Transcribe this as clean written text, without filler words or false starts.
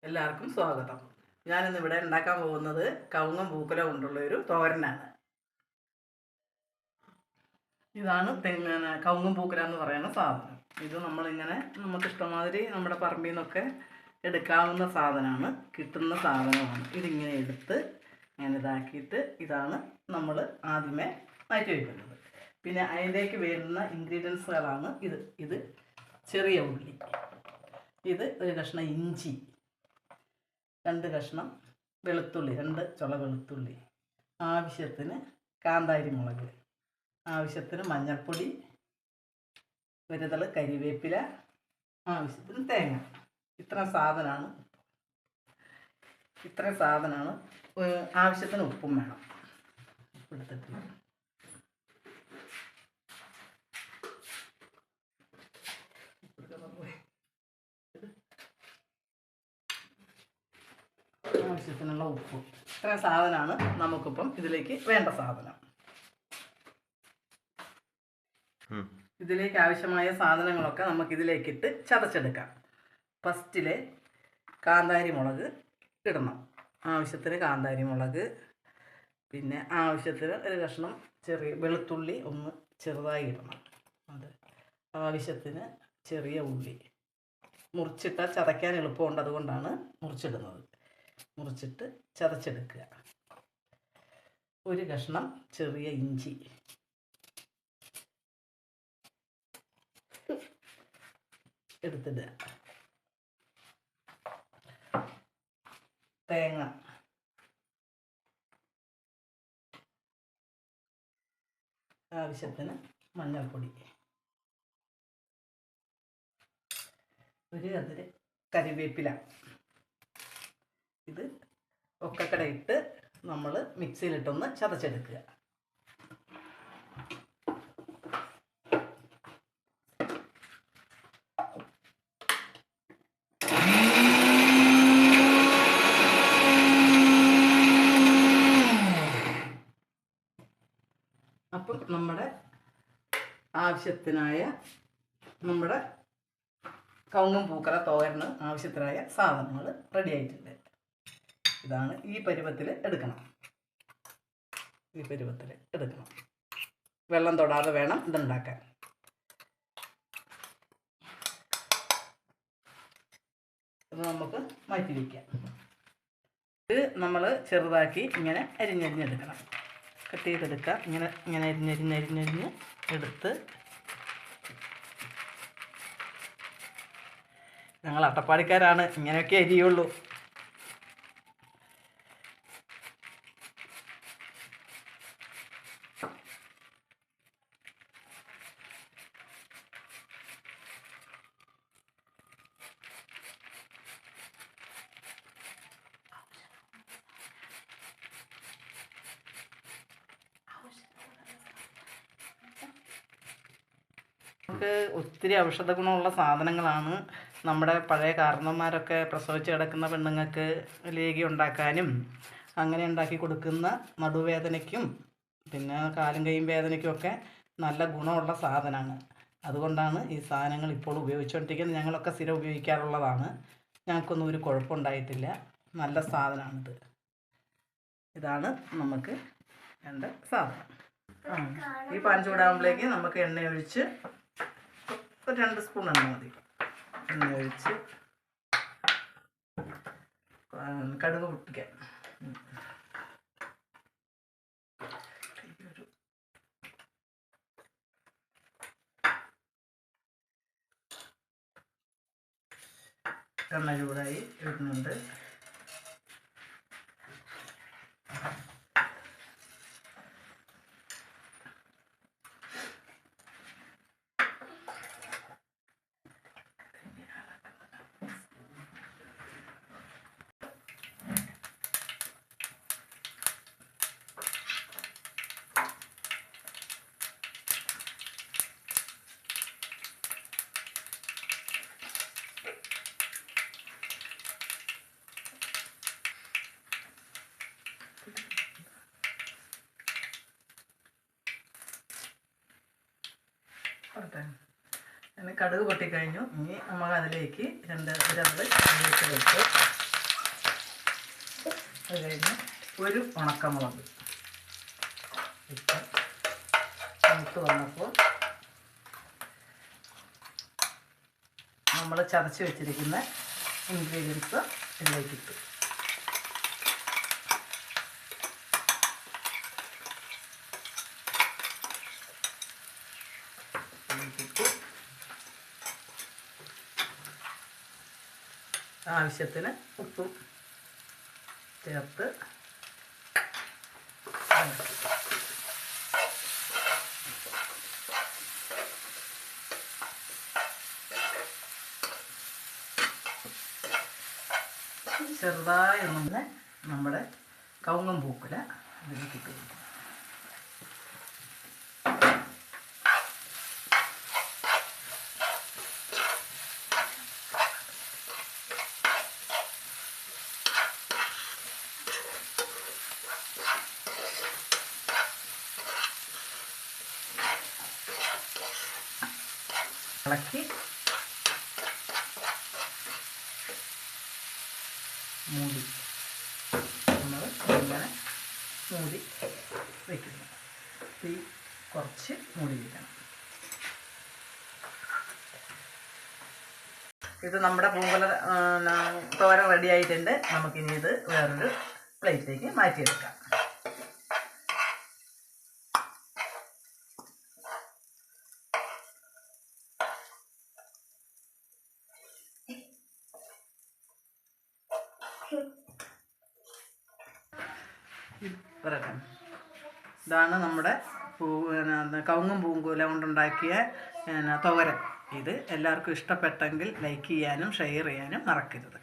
എല്ലാവർക്കും സ്വാഗതം. ഞാനിന്നിവിടെ ഉണ്ടാക്കാൻ പോകുന്നത് കവുങ്ങും പൂക്കുല കൊണ്ടുള്ള ഒരു തോരനാണ്. ഇതാണ് കവുങ്ങും പൂക്കുല എന്ന് പറയുന്ന സാധനം. ഇത് നമ്മളിങ്ങനെ നമുക്ക് ഇഷ്ടമാതിരി നമ്മുടെ പറമ്പിൽ നിന്നൊക്കെ എടുക്കാവുന്ന സാധനമാണ്, കിട്ടുന്ന സാധനമാണ്. ഇതിങ്ങനെ എടുത്ത് ഞാൻ ഇതാക്കിയിട്ട് ഇതാണ് നമ്മൾ ആദ്യമേ മാറ്റി വയ്ക്കുന്നത്. പിന്നെ അതിലേക്ക് വരുന്ന ഇൻഗ്രീഡിയൻസുകളാണ് ഇത് ചെറിയ ഉള്ളി, ഇത് ഒരു കഷ്ണം ഇഞ്ചി, 2 കഷ്ണം വെളുത്തുള്ളി, 2 ചുള വെളുത്തുള്ളി, ആവശ്യത്തിന് കാന്താരി മുളക്, ആവശ്യത്തിന് മഞ്ഞൾപ്പൊടി, ഒരു തള കരിവേപ്പില, ആവശ്യത്തിന് തേങ്ങ. ഇത്ര സാധനമാണ്. ആവശ്യത്തിന് ഉപ്പും വേണം. എടുത്തിട്ട് ആവശ്യത്തിനുള്ള ഉപ്പ്. ഇത്ര സാധനമാണ് നമുക്കിപ്പം ഇതിലേക്ക് വേണ്ട സാധനം. ഇതിലേക്ക് ആവശ്യമായ സാധനങ്ങളൊക്കെ നമുക്കിതിലേക്കിട്ട് ചതച്ചെടുക്കാം. ഫസ്റ്റിൽ കാന്താരി മുളക് ഇടണം. ആവശ്യത്തിന് കാന്താരി മുളക്, പിന്നെ ആവശ്യത്തിന് ഒരു കഷ്ണം ചെറിയ വെളുത്തുള്ളി ഒന്ന് ചെറുതായി ഇടണം. അത് ആവശ്യത്തിന് ചെറിയ ഉള്ളി മുറിച്ചിട്ടാൽ ചതയ്ക്കാൻ എളുപ്പമുണ്ട്, അതുകൊണ്ടാണ് മുറിച്ചിടുന്നത്. മുറിച്ചിട്ട് ചതച്ചെടുക്കുക. ഒരു കഷ്ണം ചെറിയ ഇഞ്ചി, എടുത്തിടുക. തേങ്ങ, ആവശ്യത്തിന് മഞ്ഞൾപ്പൊടി, ഒരു കതിര് കരിവേപ്പില. ഇത് ഒക്കെ കൂടെ ഇട്ട് നമ്മൾ മിക്സിയിലിട്ടൊന്ന് ചതച്ചെടുക്കുക. അപ്പം നമ്മുടെ ആവശ്യത്തിനായ നമ്മുടെ കവുങ്ങും പൂക്കല തോരന് ആവശ്യത്തിനായ സാധനങ്ങൾ റെഡി ആയിട്ടുണ്ട്. ഇതാണ് ഈ പരുവത്തിൽ എടുക്കണം. വെള്ളം തൊടാതെ വേണം ഇതുണ്ടാക്കാൻ. ഇത് നമുക്ക് മാറ്റി വയ്ക്കാം. ഇത് നമ്മൾ ചെറുതാക്കി ഇങ്ങനെ അരിഞ്ഞരിഞ്ഞെടുക്കണം. കട്ട് ചെയ്തെടുക്കുക. ഇങ്ങനെ അരിഞ്ഞരിഞ്ഞ് എടുത്ത്, ഞങ്ങൾ അട്ടപ്പാടിക്കാരാണ്, ഇങ്ങനെയൊക്കെ അരിയുള്ളൂ. നമുക്ക് ഒത്തിരി ഔഷധ ഗുണമുള്ള സാധനങ്ങളാണ്. നമ്മുടെ പഴയ കാരണന്മാരൊക്കെ പ്രസവിച്ച് കിടക്കുന്ന പെണ്ണുങ്ങൾക്ക് ലേഹ്യം ഉണ്ടാക്കാനും അങ്ങനെ ഉണ്ടാക്കി കൊടുക്കുന്ന നടുവേദനയ്ക്കും പിന്നെ കാലും കൈയും വേദനയ്ക്കുമൊക്കെ നല്ല ഗുണമുള്ള സാധനമാണ്. അതുകൊണ്ടാണ് ഈ സാധനങ്ങൾ ഇപ്പോൾ ഉപയോഗിച്ചുകൊണ്ടിരിക്കുന്നത്. ഞങ്ങളൊക്കെ സ്ഥിരം ഉപയോഗിക്കാറുള്ളതാണ്. ഞങ്ങൾക്കൊന്നും ഒരു കുഴപ്പമുണ്ടായിട്ടില്ല. നല്ല സാധനമാണിത്. ഇതാണ് നമുക്ക് വേണ്ട സാധനം. ഈ പാൻ ചൂടാകുമ്പോഴേക്ക് നമുക്ക് എണ്ണ ഒഴിച്ച് ഒരു 2 സ്പൂൺ എണ്ണ മതി. എണ്ണ ഒഴിച്ച് കടുക് പൊട്ടിക്കാൻ. എണ്ണ ചൂടായി വരുന്നുണ്ട്. കടുക് പൊട്ടിക്കഴിഞ്ഞു. ഇനി നമുക്ക് അതിലേക്ക് 2 കരിവേപ്പില ഇട്ട് അത് കഴിഞ്ഞ് ഒരു ഉണക്കമുളക് ഇട്ട് മൂത്ത് വന്നപ്പോൾ നമ്മൾ ചതച്ച് വെച്ചിരിക്കുന്ന ഇൻഗ്രീഡിയൻസ് ഇതിലേക്കിട്ടു. ആവശ്യത്തിന് ഉപ്പും ചേർത്ത് ചെറുതായി ഒന്ന് നമ്മുടെ കവുങ്ങും പൂക്കുല ഇതിലേക്ക് ഇട്ട് കൊടുക്കും. ഇളക്കി മൂടി നമ്മൾ ഇങ്ങനെ മൂടി വയ്ക്കുന്നു. തീ കുറച്ച് മൂടി വയ്ക്കണം. ഇത് നമ്മുടെ പൂങ്കുല തോരൻ റെഡി ആയിട്ടുണ്ട്. നമുക്കിനി ഇത് വേറൊരു പ്ലേറ്റിലേക്ക് മാറ്റിയെടുക്കാം. ഇതാണ് നമ്മുടെ കവുങ്ങും പൂങ്കുല കൊണ്ടുണ്ടാക്കിയ തോരൻ. ഇത് എല്ലാവർക്കും ഇഷ്ടപ്പെട്ടെങ്കിൽ ലൈക്ക് ചെയ്യാനും ഷെയർ ചെയ്യാനും മറക്കരുത്.